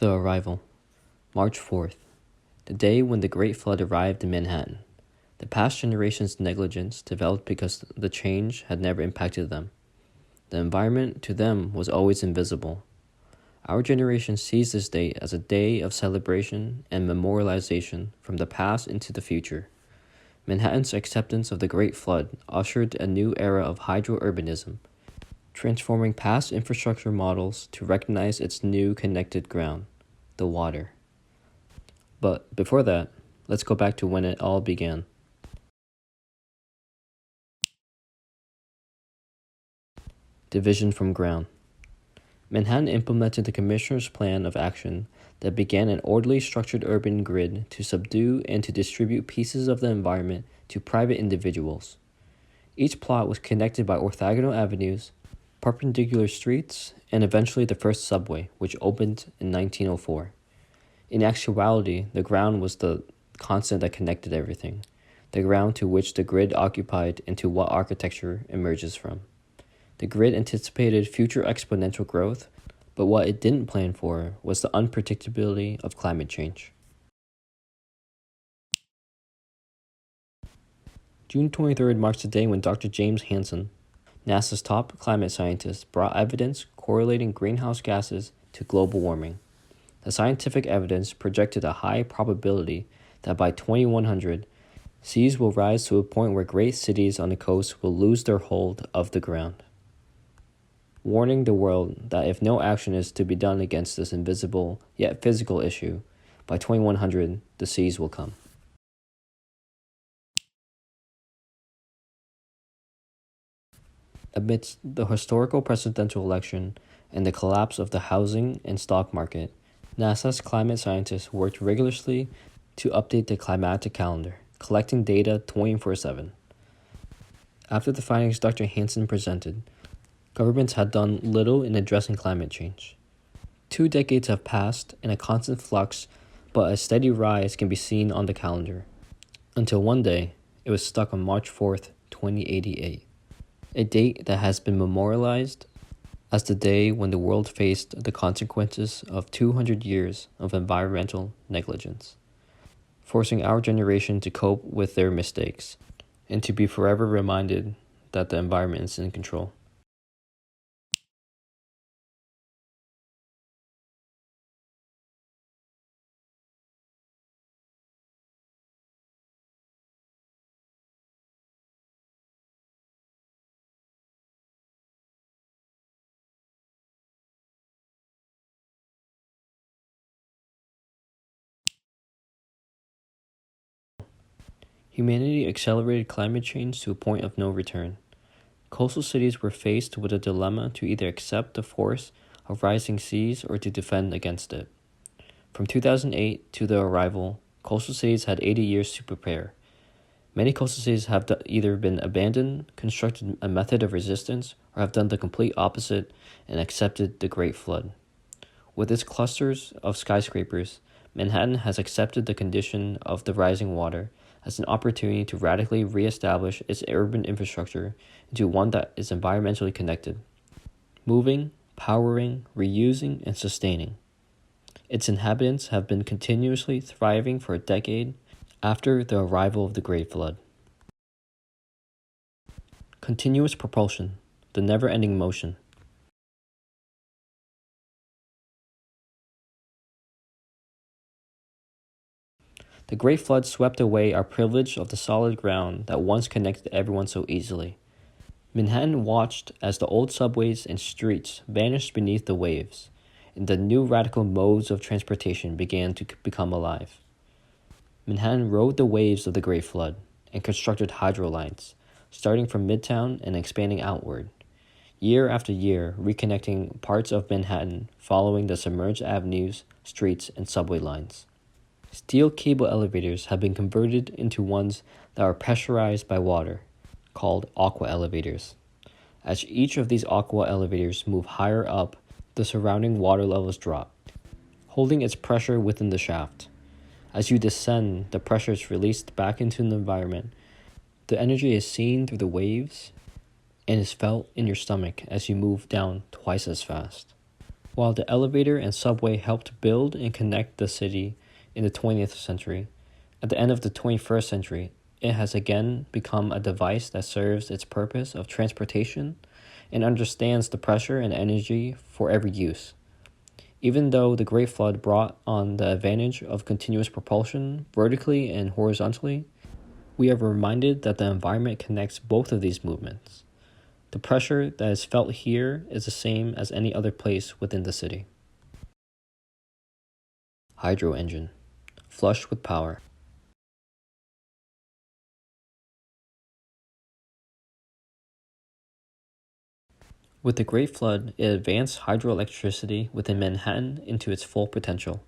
The Arrival, March 4th, the day when the Great Flood arrived in Manhattan. The past generation's negligence developed because the change had never impacted them. The environment to them was always invisible. Our generation sees this date as a day of celebration and memorialization from the past into the future. Manhattan's acceptance of the Great Flood ushered a new era of hydro-urbanism, transforming past infrastructure models to recognize its new connected ground, the water. But before that, let's go back to when it all began. Division from ground. Manhattan implemented the Commissioner's Plan of Action that began an orderly structured urban grid to subdue and to distribute pieces of the environment to private individuals. Each plot was connected by orthogonal avenues, perpendicular streets, and eventually the first subway, which opened in 1904. In actuality, the ground was the constant that connected everything, the ground to which the grid occupied and to what architecture emerges from. The grid anticipated future exponential growth, but what it didn't plan for was the unpredictability of climate change. June 23rd marks the day when Dr. James Hansen, NASA's top climate scientist, brought evidence correlating greenhouse gases to global warming. The scientific evidence projected a high probability that by 2100, seas will rise to a point where great cities on the coast will lose their hold of the ground, warning the world that if no action is to be done against this invisible yet physical issue, by 2100, the seas will come. Amidst the historical presidential election and the collapse of the housing and stock market, NASA's climate scientists worked rigorously to update the climatic calendar, collecting data 24/7. After the findings Dr. Hansen presented, governments had done little in addressing climate change. 2 decades have passed in a constant flux, but a steady rise can be seen on the calendar. Until one day, it was stuck on March 4th, 2088, a date that has been memorialized as the day when the world faced the consequences of 200 years of environmental negligence, forcing our generation to cope with their mistakes and to be forever reminded that the environment is in control. Humanity accelerated climate change to a point of no return. Coastal cities were faced with a dilemma to either accept the force of rising seas or to defend against it. From 2008 to the arrival, coastal cities had 80 years to prepare. Many coastal cities have either been abandoned, constructed a method of resistance, or have done the complete opposite and accepted the Great Flood. With its clusters of skyscrapers, Manhattan has accepted the condition of the rising water as an opportunity to radically re-establish its urban infrastructure into one that is environmentally connected, moving, powering, reusing, and sustaining. Its inhabitants have been continuously thriving for a decade after the arrival of the Great Flood. Continuous propulsion, the never-ending motion. The Great Flood swept away our privilege of the solid ground that once connected everyone so easily. Manhattan watched as the old subways and streets vanished beneath the waves, and the new radical modes of transportation began to become alive. Manhattan rode the waves of the Great Flood and constructed hydro lines, starting from Midtown and expanding outward, year after year reconnecting parts of Manhattan following the submerged avenues, streets, and subway lines. Steel cable elevators have been converted into ones that are pressurized by water, called aqua elevators. As each of these aqua elevators move higher up, the surrounding water levels drop, holding its pressure within the shaft. As you descend, the pressure is released back into the environment. The energy is seen through the waves and is felt in your stomach as you move down twice as fast. While the elevator and subway helped build and connect the city in the 20th century, at the end of the 21st century, it has again become a device that serves its purpose of transportation and understands the pressure and energy for every use. Even though the Great Flood brought on the advantage of continuous propulsion vertically and horizontally, we are reminded that the environment connects both of these movements. The pressure that is felt here is the same as any other place within the city. Hydro engine, flush with power. With the Great Flood, it advanced hydroelectricity within Manhattan into its full potential,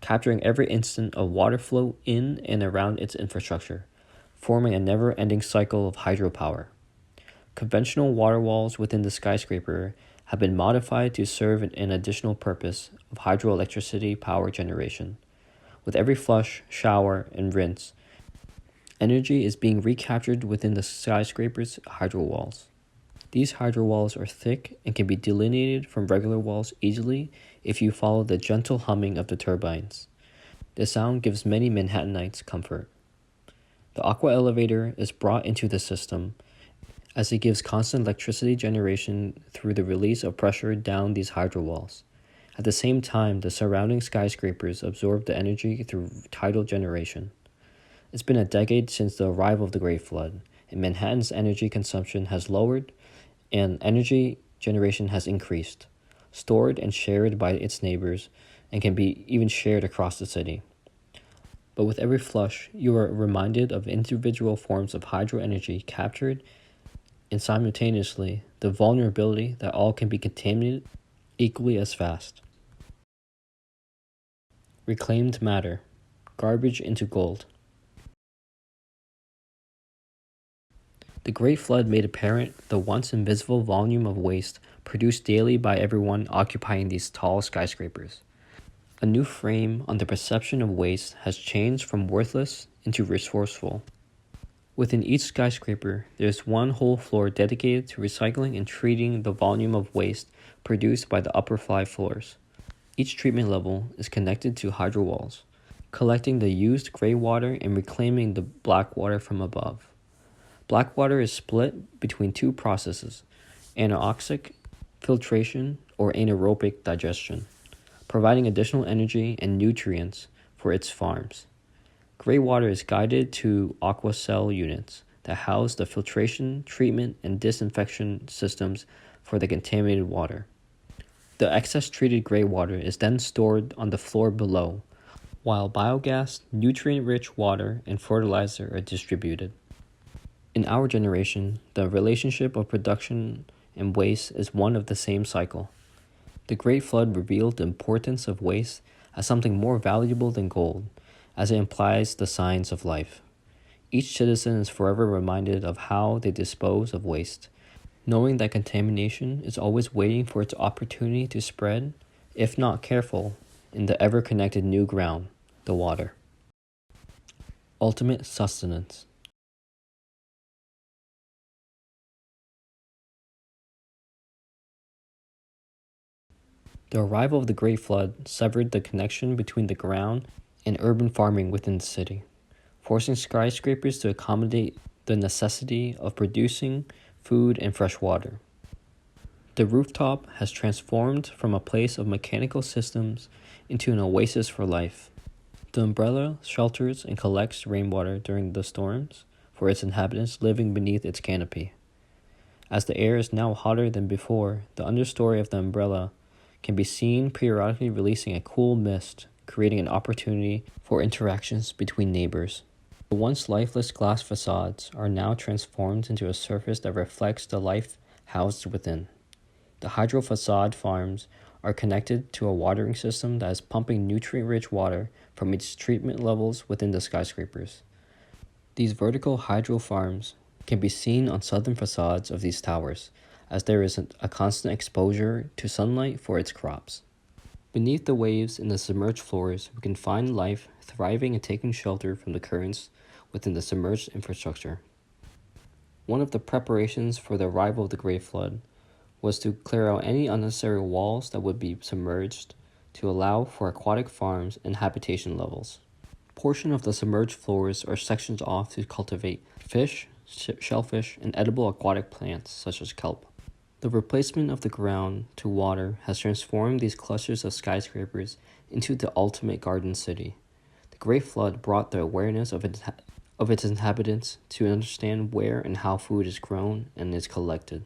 capturing every instant of water flow in and around its infrastructure, forming a never-ending cycle of hydropower. Conventional water walls within the skyscraper have been modified to serve an additional purpose of hydroelectricity power generation. With every flush, shower, and rinse, energy is being recaptured within the skyscraper's hydro walls. These hydro walls are thick and can be delineated from regular walls easily if you follow the gentle humming of the turbines. The sound gives many Manhattanites comfort. The aqua elevator is brought into the system as it gives constant electricity generation through the release of pressure down these hydro walls. At the same time, the surrounding skyscrapers absorb the energy through tidal generation. It's been a decade since the arrival of the Great Flood, and Manhattan's energy consumption has lowered and energy generation has increased, stored and shared by its neighbors, and can be even shared across the city. But with every flush, you are reminded of individual forms of hydro energy captured, and simultaneously, the vulnerability that all can be contaminated equally as fast. Reclaimed matter, garbage into gold. The Great Flood made apparent the once invisible volume of waste produced daily by everyone occupying these tall skyscrapers. A new frame on the perception of waste has changed from worthless into resourceful. Within each skyscraper, there is one whole floor dedicated to recycling and treating the volume of waste produced by the upper 5 floors. Each treatment level is connected to hydro walls, collecting the used gray water and reclaiming the black water from above. Black water is split between two processes, anaerobic filtration or anaerobic digestion, providing additional energy and nutrients for its farms. Gray water is guided to aqua cell units that house the filtration, treatment, and disinfection systems for the contaminated water. The excess treated gray water is then stored on the floor below, while biogas, nutrient-rich water, and fertilizer are distributed. In our generation, the relationship of production and waste is one of the same cycle. The Great Flood revealed the importance of waste as something more valuable than gold, as it implies the science of life. Each citizen is forever reminded of how they dispose of waste, knowing that contamination is always waiting for its opportunity to spread, if not careful, in the ever-connected new ground, the water. Ultimate sustenance. The arrival of the Great Flood severed the connection between the ground and urban farming within the city, forcing skyscrapers to accommodate the necessity of producing food and fresh water. The rooftop has transformed from a place of mechanical systems into an oasis for life. The umbrella shelters and collects rainwater during the storms for its inhabitants living beneath its canopy. As the air is now hotter than before, the understory of the umbrella can be seen periodically releasing a cool mist, creating an opportunity for interactions between neighbors. The once lifeless glass facades are now transformed into a surface that reflects the life housed within. The hydro facade farms are connected to a watering system that is pumping nutrient-rich water from its treatment levels within the skyscrapers. These vertical hydro farms can be seen on southern facades of these towers, as there is a constant exposure to sunlight for its crops. Beneath the waves in the submerged floors, we can find life thriving and taking shelter from the currents within the submerged infrastructure. One of the preparations for the arrival of the Great Flood was to clear out any unnecessary walls that would be submerged to allow for aquatic farms and habitation levels. A portion of the submerged floors are sectioned off to cultivate fish, shellfish, and edible aquatic plants such as kelp. The replacement of the ground to water has transformed these clusters of skyscrapers into the ultimate garden city. The Great Flood brought the awareness of its inhabitants to understand where and how food is grown and is collected.